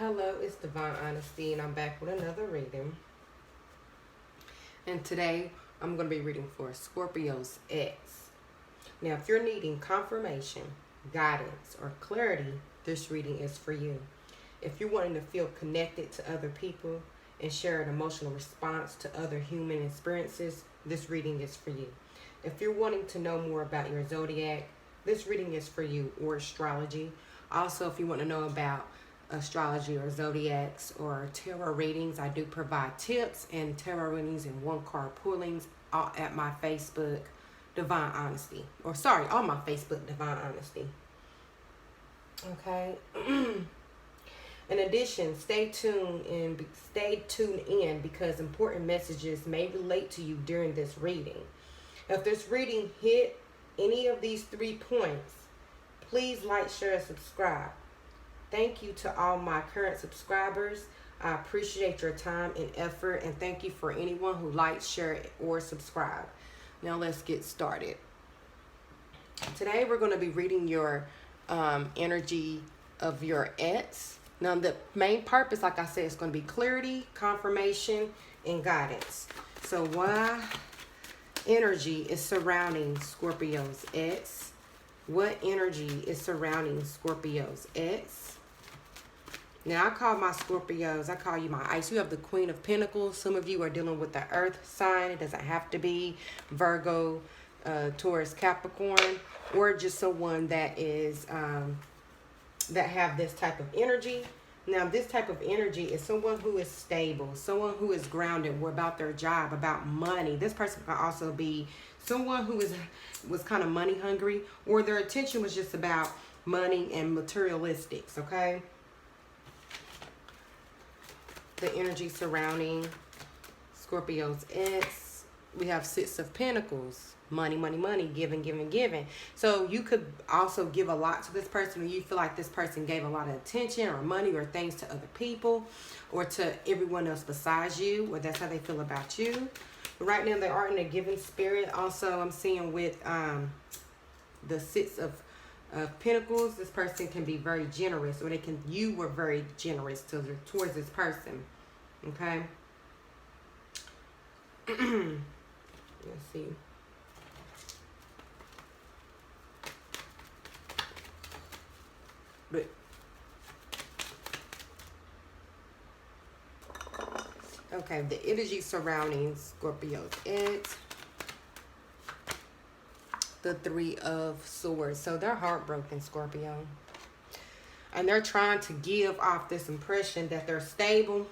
Hello, it's Divine Honesty, and I'm back with another reading. And today, I'm going to be reading for Scorpio's ex. Now, if you're needing confirmation, guidance, or clarity, this reading is for you. If you're wanting to feel connected to other people and share an emotional response to other human experiences, this reading is for you. If you're wanting to know more about your zodiac, this reading is for you, or astrology. Also, if you want to know about astrology or zodiacs or tarot readings, I do provide tips and tarot readings and one card pullings at my Facebook Divine Honesty, or sorry, on my Facebook Divine Honesty. Okay. In addition, stay tuned in because important messages may relate to you during this reading. If this reading hit any of these 3 points, please like, share, and subscribe. Thank you to all my current subscribers. I appreciate your time and effort, and thank you for anyone who likes, share, or subscribe. Now let's get started. Today we're going to be reading your energy of your ex. Now the main purpose, like I said, is going to be clarity, confirmation, and guidance. So why energy is surrounding Scorpio's ex? What energy is surrounding Scorpio's ex? Now, I call my Scorpios, I call you my ice. You have the Queen of Pentacles. Some of you are dealing with the earth sign. It doesn't have to be Virgo, Taurus, Capricorn, or just someone that is that have this type of energy. Now, this type of energy is someone who is stable, someone who is grounded, about their job, about money. This person can also be someone who was kind of money hungry, or their attention was just about money and materialistics, okay? The energy surrounding Scorpio's ex, we have 6 of Pentacles. Money, money, money, giving, giving, giving. So you could also give a lot to this person, or you feel like this person gave a lot of attention or money or things to other people or to everyone else besides you, or that's how they feel about you. But right now they are in a giving spirit. Also, I'm seeing with the 6 of Pentacles, this person can be very generous, or you were very generous towards this person. Okay. Let's see. But okay, the energy surrounding Scorpio's ex, the 3 of Swords. So they're heartbroken, Scorpio. And they're trying to give off this impression that they're stable,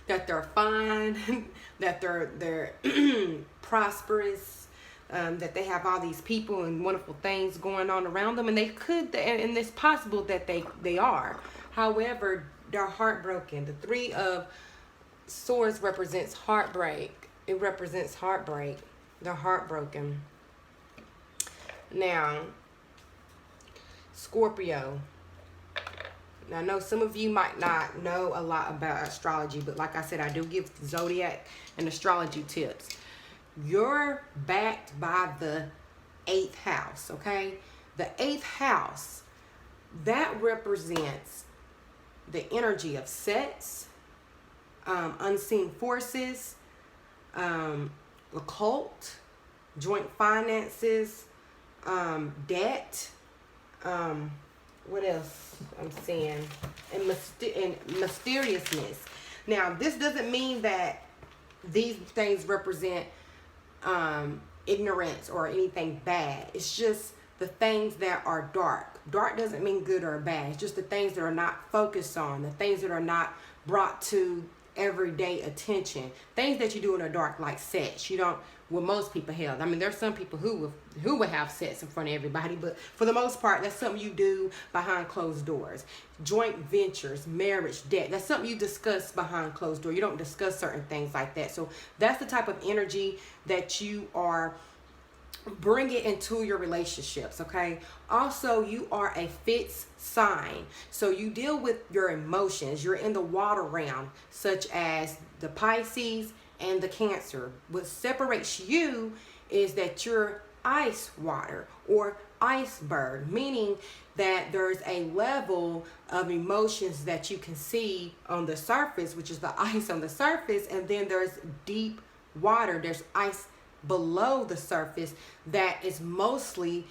that they're fine, that they're prosperous, that they have all these people and wonderful things going on around them. And they could, and it's possible that they are. However, they're heartbroken. The 3 of Swords represents heartbreak. It represents heartbreak. They're heartbroken. Now, Scorpio. Now, I know some of you might not know a lot about astrology, but like I said, I do give zodiac and astrology tips. You're backed by the 8th house, okay? The 8th house, that represents the energy of sex, unseen forces, occult, joint finances, debt, what else I'm seeing, and mysteriousness. Now, this doesn't mean that these things represent ignorance or anything bad. It's just the things that are dark. Dark doesn't mean good or bad. It's just the things that are not focused on, the things that are not brought to everyday attention. Things that you do in the dark, like sex. You don't, well, most people have. I mean, there's some people who would have sex in front of everybody, but for the most part, that's something you do behind closed doors. Joint ventures, marriage, debt, that's something you discuss behind closed doors. You don't discuss certain things like that. So that's the type of energy that you are bring it into your relationships, okay? Also, you are a fixed sign, so you deal with your emotions. You're in the water realm, such as the Pisces and the Cancer. What separates you is that you're ice water or iceberg, meaning that there's a level of emotions that you can see on the surface, which is the ice on the surface, and then there's deep water, there's ice below the surface that is mostly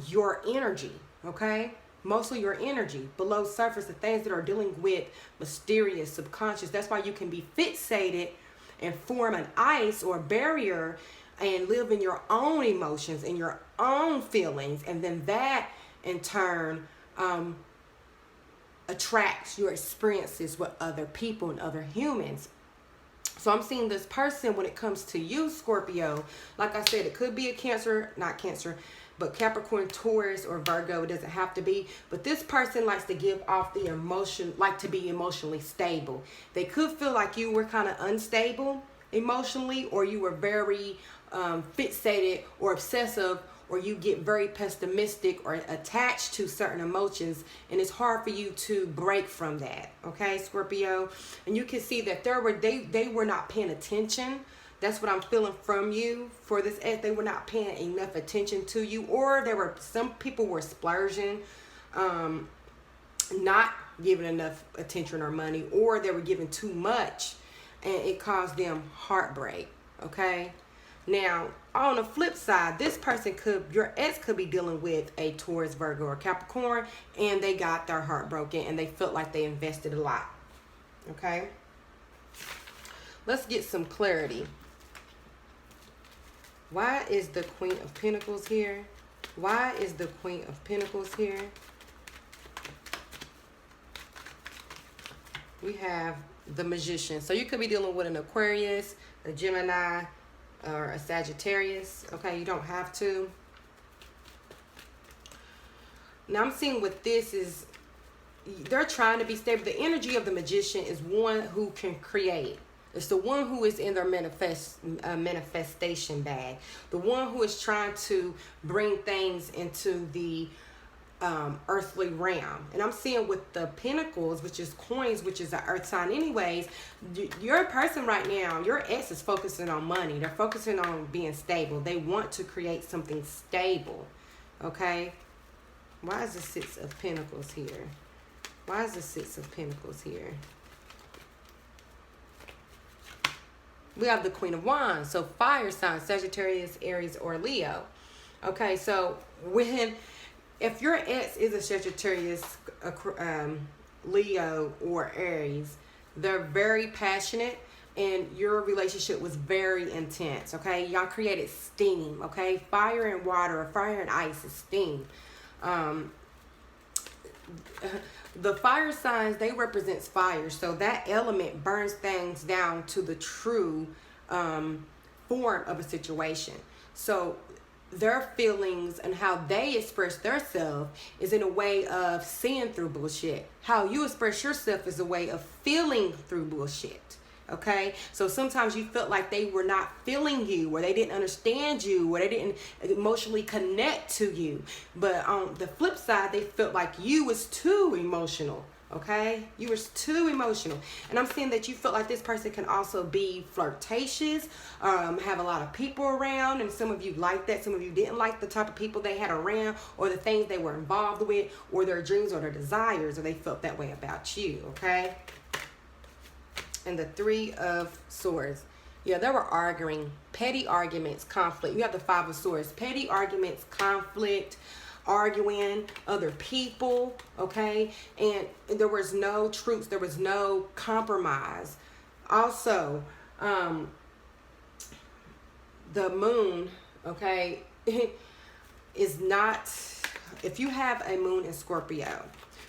your energy, okay? Mostly your energy below surface, the things that are dealing with mysterious, subconscious. That's why you can be fixated and form an ice or barrier and live in your own emotions and your own feelings, and then that in turn attracts your experiences with other people and other humans. So I'm seeing this person, when it comes to you, Scorpio, like I said, it could be a Cancer, not Cancer, but Capricorn, Taurus, or Virgo. It doesn't have to be. But this person likes to give off the emotion, like to be emotionally stable. They could feel like you were kind of unstable emotionally, or you were very fixated or obsessive, or you get very pessimistic or attached to certain emotions, and it's hard for you to break from that, okay, Scorpio? And you can see that they were not paying attention. That's what I'm feeling from you for this ex. They were not paying enough attention to you, or some people were splurging, not giving enough attention or money, or they were giving too much, and it caused them heartbreak, okay? Now, on the flip side, your ex could be dealing with a Taurus, Virgo, or Capricorn, and they got their heart broken, and they felt like they invested a lot, okay? Let's get some clarity. Why is the Queen of Pentacles here? Why is the Queen of Pentacles here? We have the Magician. So you could be dealing with an Aquarius, a Gemini, or a Sagittarius. Okay, you don't have to. Now I'm seeing with this is they're trying to be stable. The energy of the Magician is one who can create. It's the one who is in their manifestation bag. The one who is trying to bring things into the earthly realm. And I'm seeing with the Pentacles, which is coins, which is an earth sign anyways, your person right now, your ex is focusing on money. They're focusing on being stable. They want to create something stable, okay? Why is the Six of Pentacles here? Why is the Six of Pentacles here? We have the Queen of Wands, so fire sign, Sagittarius, Aries, or Leo. Okay, so if your ex is a Sagittarius, Leo, or Aries, they're very passionate, and your relationship was very intense, okay? Y'all created steam, okay? Fire and water, or fire and ice is steam. The fire signs, they represent fire, so that element burns things down to the true form of a situation. So their feelings and how they express themselves is in a way of seeing through bullshit. How you express yourself is a way of feeling through bullshit. Okay, so sometimes you felt like they were not feeling you, or they didn't understand you, or they didn't emotionally connect to you. But on the flip side, they felt like you was too emotional. Okay, you were too emotional. And I'm seeing that you felt like this person can also be flirtatious, have a lot of people around, and some of you liked that, some of you didn't like the type of people they had around, or the things they were involved with, or their dreams or their desires, or they felt that way about you. Okay. And the Three of Swords. Yeah, they were arguing. Petty arguments, conflict. You have the Five of Swords. Petty arguments, conflict, arguing, other people, okay? And there was no truth. There was no compromise. Also, the moon, okay, is not... If you have a moon in Scorpio,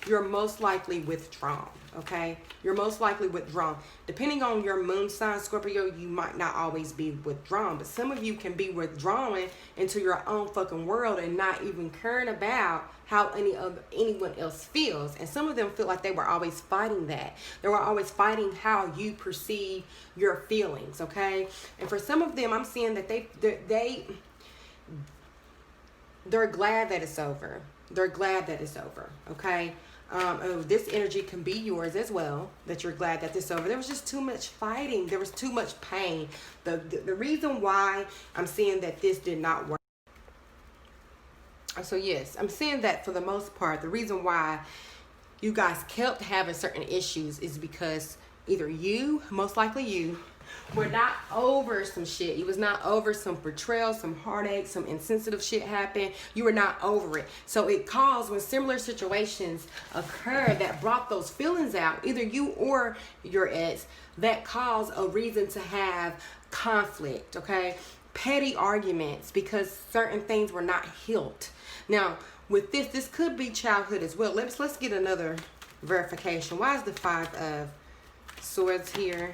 you're most likely withdrawn, okay? You're most likely withdrawn. Depending on your moon sign, Scorpio, you might not always be withdrawn, but some of you can be withdrawing into your own fucking world and not even caring about how anyone else feels. And some of them feel like they were always fighting that. They were always fighting how you perceive your feelings, okay? And for some of them, I'm seeing that they're glad that it's over. They're glad that it's over, okay? This energy can be yours as well, that you're glad that this is over. There was just too much fighting. There was too much pain. The reason why I'm seeing that this did not work, So yes, I'm saying that for the most part, the reason why you guys kept having certain issues is because either you, most likely you, were not over some shit. You was not over some betrayal, some heartache, some insensitive shit happened. You were not over it. So it caused, when similar situations occur that brought those feelings out, either you or your ex, that caused a reason to have conflict, okay? Petty arguments because certain things were not healed. Now, with this could be childhood as well. Let's get another verification. Why is the 5 of Swords here?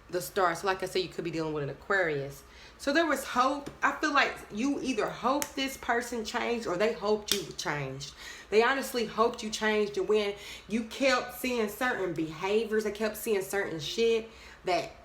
The Star. So like I said, you could be dealing with an Aquarius. So there was hope. I feel like you either hoped this person changed or they hoped you changed. They honestly hoped you changed, and when you kept seeing certain behaviors, they kept seeing certain shit that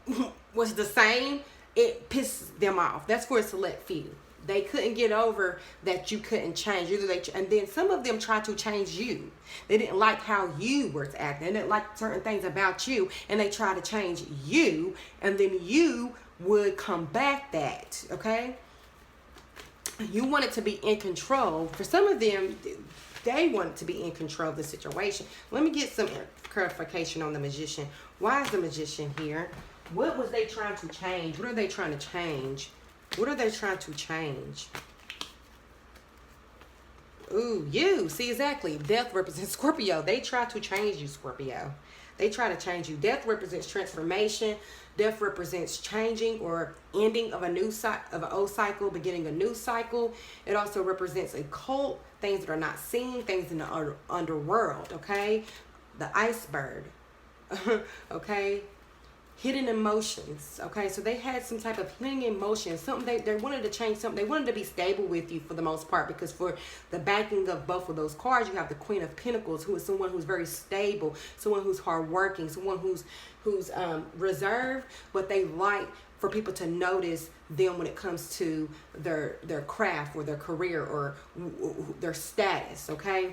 was the same, it pissed them off. That's for a select few. They couldn't get over that you couldn't change. And then some of them tried to change you. They didn't like how you were acting. They didn't like certain things about you, and they tried to change you, and then you would combat that, okay? You wanted to be in control. For some of them, they wanted to be in control of the situation. Let me get some clarification on the Magician. Why is the Magician here? What was they trying to change? What are they trying to change? What are they trying to change? Ooh, you. See, exactly. Death represents Scorpio. They try to change you, Scorpio. They try to change you. Death represents transformation. Death represents changing or ending of an old cycle, beginning a new cycle. It also represents a cult, things that are not seen, things in the underworld, okay? The iceberg, okay? Hidden emotions, okay? So they had some type of hidden emotions, something they wanted to change, something they wanted to be stable with you for the most part, because for the backing of both of those cards, you have the Queen of Pentacles, who is someone who's very stable, someone who's hardworking, someone who's reserved, but they like for people to notice them when it comes to their craft or their career or their status, okay?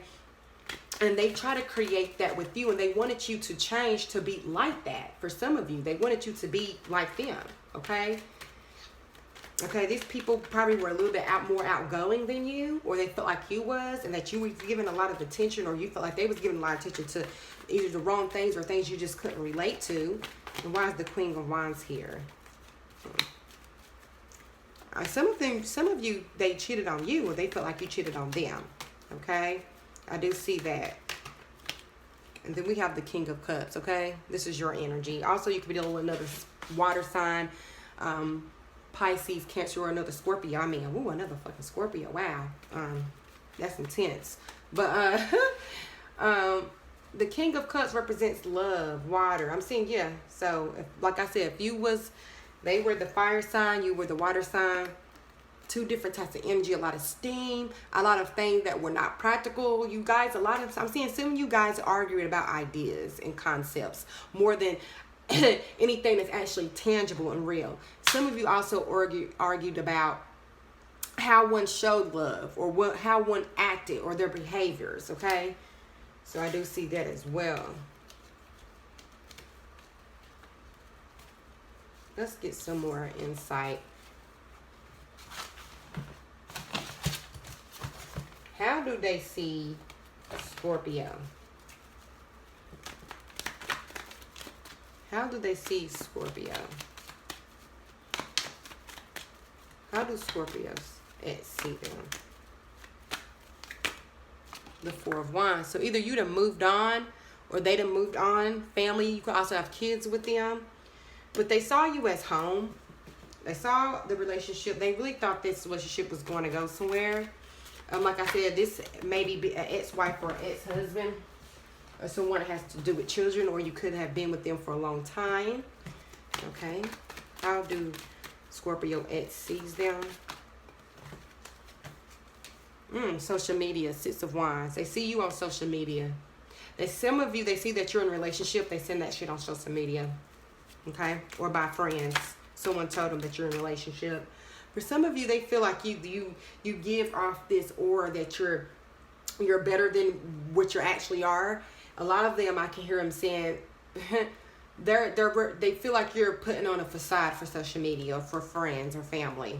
And they try to create that with you, and they wanted you to change to be like that. For some of you, they wanted you to be like them, okay? Okay, these people probably were a little bit more outgoing than you, or they felt like you was, and that you were giving a lot of attention, or you felt like they was giving a lot of attention to either the wrong things or things you just couldn't relate to. And why is the Queen of Wands here? Some of you, they cheated on you, or they felt like you cheated on them, okay? I do see that. And then we have the King of Cups, okay? This is your energy. Also, you could be dealing with another water sign, Pisces, Cancer, or another Scorpio. I mean, ooh, another fucking Scorpio. Wow. That's intense. But the King of Cups represents love, water. I'm seeing, yeah. So, like I said, if they were the fire sign, you were the water sign. Two different types of energy, a lot of steam, a lot of things that were not practical. You guys, I'm seeing some of you guys arguing about ideas and concepts more than anything that's actually tangible and real. Some of you also argued about how one showed love, or how one acted, or their behaviors, okay? So I do see that as well. Let's get some more insight. How do they see Scorpio? How do they see Scorpio? How do Scorpios see them? The Four of Wands. So either you done moved on, or they done moved on. Family, you could also have kids with them. But they saw you as home. They saw the relationship. They really thought this relationship was going to go somewhere. Like I said, this may be an ex-wife or ex-husband, or someone that has to do with children, or you could have been with them for a long time. Okay. How do Scorpio ex sees them? Social media, Six of Wands. They see you on social media. Some of you, they see that you're in a relationship. They send that shit on social media. Okay. Or by friends. Someone told them that you're in a relationship. For some of you, they feel like you give off this aura that you're better than what you actually are. A lot of them, I can hear them saying, they feel like you're putting on a facade for social media, or for friends or family.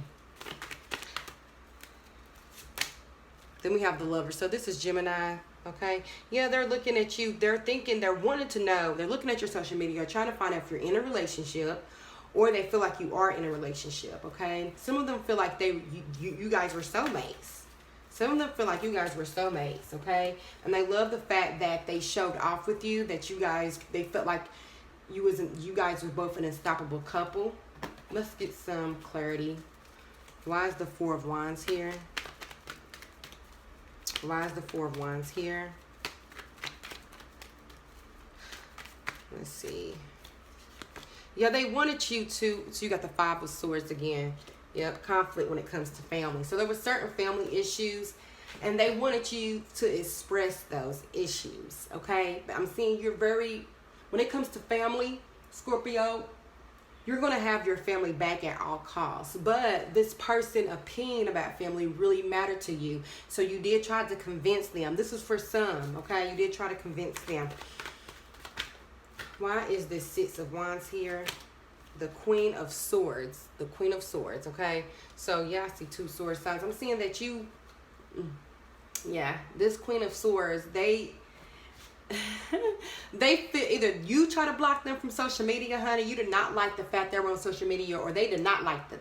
Then we have the Lover. So this is Gemini, okay? Yeah, they're looking at you. They're thinking, they're wanting to know. They're looking at your social media, trying to find out if you're in a relationship, or they feel like you are in a relationship, okay? Some of them feel like you guys were soulmates. Some of them feel like you guys were soulmates, okay? And they love the fact that they showed off with you, that they felt like you guys were both an unstoppable couple. Let's get some clarity. Why is the Four of Wands here? Why is the Four of Wands here? Let's see. Yeah, they wanted you to, so you got the Five of Swords again. Yep, conflict when it comes to family. So there were certain family issues, and they wanted you to express those issues, okay? But I'm seeing you're very, when it comes to family, Scorpio, you're going to have your family back at all costs. But this person's opinion about family really mattered to you. So you did try to convince them. This is for some, okay? You did try to convince them. Why is this Six of Wands here? The Queen of Swords. The Queen of Swords, okay? So, yeah, I see two sword signs. I'm seeing that you, yeah, this Queen of Swords, they feel either you try to block them from social media, honey. You did not like the fact they were on social media, or they did not like the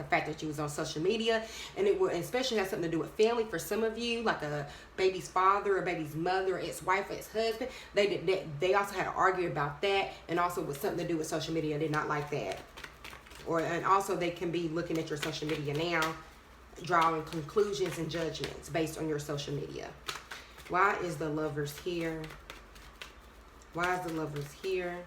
fact that you was on social media. And it will especially have something to do with family for some of you, like a baby's father, or baby's mother, ex-wife, ex-husband. They also had to argue about that, and also with something to do with social media. Did not like that. And also they can be looking at your social media now, drawing conclusions and judgments based on your social media. Why is the Lovers here? Why is the Lovers here?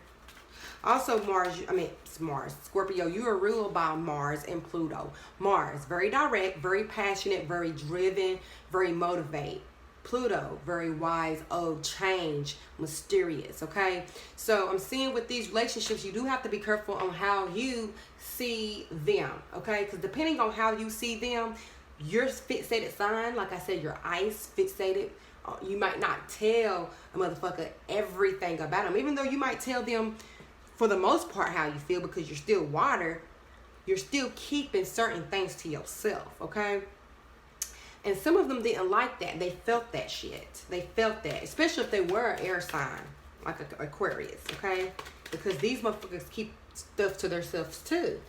Also, Mars. Scorpio, you are ruled by Mars and Pluto. Mars, very direct, very passionate, very driven, very motivated. Pluto, very wise, change, mysterious, okay? So I'm seeing with these relationships, you do have to be careful on how you see them, okay? Because depending on how you see them, your fixated sign, like I said, your ice fixated, you might not tell a motherfucker everything about them. Even though you might tell them, for the most part, how you feel, because you're still water, you're still keeping certain things to yourself, okay? And some of them didn't like that. They felt that shit. They felt that, especially if they were an air sign, like an Aquarius, okay? Because these motherfuckers keep stuff to themselves too.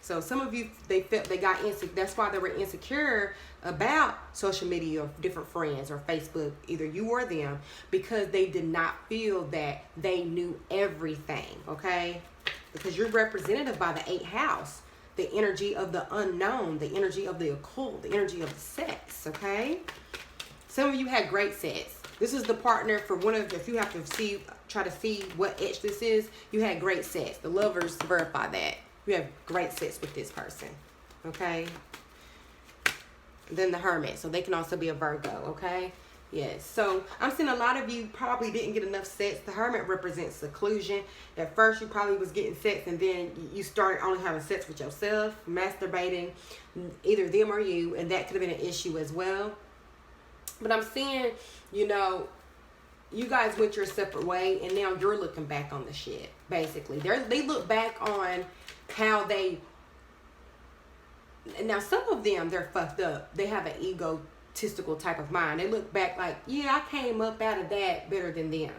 So some of you, they got insecure. That's why they were insecure about social media or different friends or Facebook, either you or them, because they did not feel that they knew everything, okay? Because you're representative by the 8th house, the energy of the unknown, the energy of the occult, the energy of the sex, okay? Some of you had great sex. This is the partner for one of, if you have to try to see what etch this is, you had great sex. The Lovers verify that. You have great sex with this person, okay? Then the Hermit, so they can also be a Virgo, okay? Yes, so I'm seeing a lot of you probably didn't get enough sex. The Hermit represents seclusion. At first, you probably was getting sex, and then you started only having sex with yourself, masturbating, either them or you, and that could have been an issue as well. But I'm seeing, you know, you guys went your separate way, and now you're looking back on the shit, basically. They look back on how they, now some of them, they're fucked up. They have an egotistical type of mind. They look back like, yeah, I came up out of that better than them.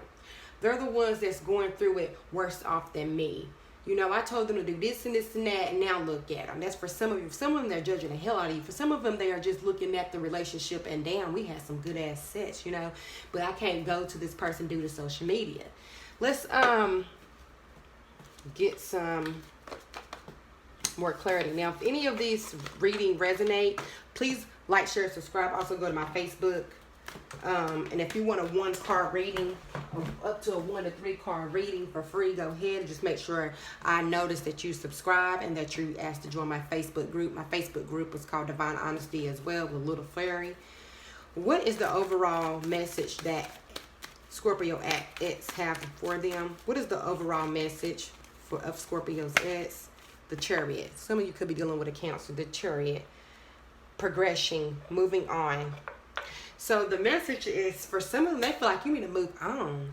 They're the ones that's going through it worse off than me. You know, I told them to do this and this and that, and now look at them. That's for some of you. Some of them, they're judging the hell out of you. For some of them, they are just looking at the relationship and, damn, we had some good ass sex, you know, but I can't go to this person due to social media. Let's get some more clarity. Now, if any of these reading resonate, please like, share, subscribe. Also go to my Facebook. And if you want a 1-card reading, up to a 1 to 3 card reading for free, go ahead and just make sure I notice that you subscribe and that you asked to join my Facebook group. My Facebook group is called Divine Honesty as well, with Little Fairy. What is the overall message that Scorpio ex have for them? What is the overall message of Scorpio's ex? The Chariot. Some of you could be dealing with a Cancer. The Chariot. Progression. Moving on. So the message is, for some of them, they feel like you need to move on.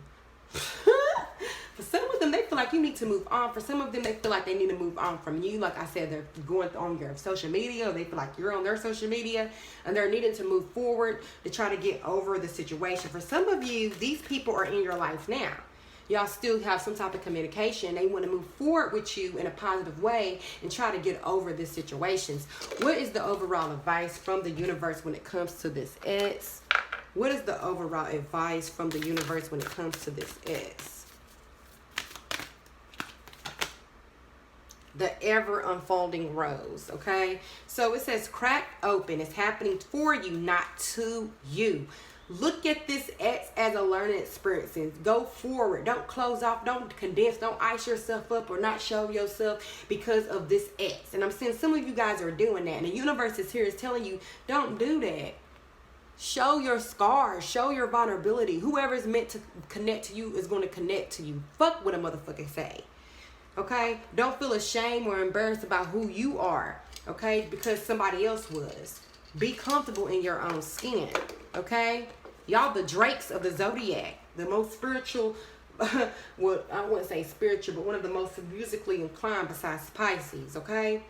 For some of them, they feel like you need to move on. For some of them, they feel like they need to move on from you. Like I said, they're going on your social media, or they feel like you're on their social media, and they're needing to move forward to try to get over the situation. For some of you, these people are in your life now. Y'all still have some type of communication. They want to move forward with you in a positive way and try to get over these situations. What is the overall advice from the universe when it comes to this ex? What is the overall advice from the universe when it comes to this ex? The ever unfolding rose, okay? So it says crack open. It's happening for you, not to you. Look at this ex as a learning experience. Go forward. Don't close off. Don't condense. Don't ice yourself up or not show yourself because of this ex. And I'm seeing some of you guys are doing that. And the universe is here is telling you, don't do that. Show your scars. Show your vulnerability. Whoever is meant to connect to you is going to connect to you. Fuck what a motherfucker say. Okay? Don't feel ashamed or embarrassed about who you are. Okay? Because somebody else was. Be comfortable in your own skin. Okay? Y'all the Drakes of the Zodiac. The most spiritual, well, I wouldn't say spiritual, but one of the most musically inclined besides Pisces. Okay?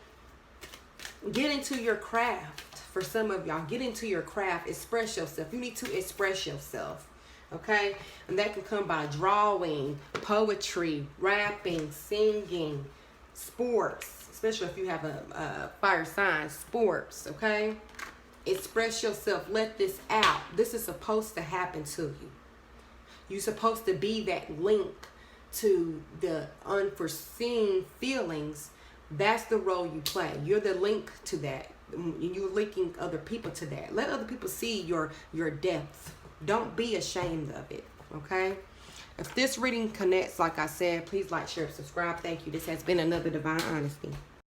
Get into your craft. For some of y'all, get into your craft. Express yourself. You need to express yourself. Okay? And that can come by drawing, poetry, rapping, singing, sports. Especially if you have a fire sign. Sports. Okay? Express yourself. Let this out. This is supposed to happen to you. You're supposed to be that link to the unforeseen feelings. That's the role you play. You're the link to that. You're linking other people to that. Let other people see your depth. Don't be ashamed of it. Okay? If this reading connects, like I said, please like, share, subscribe. Thank you. This has been another Divine Honesty.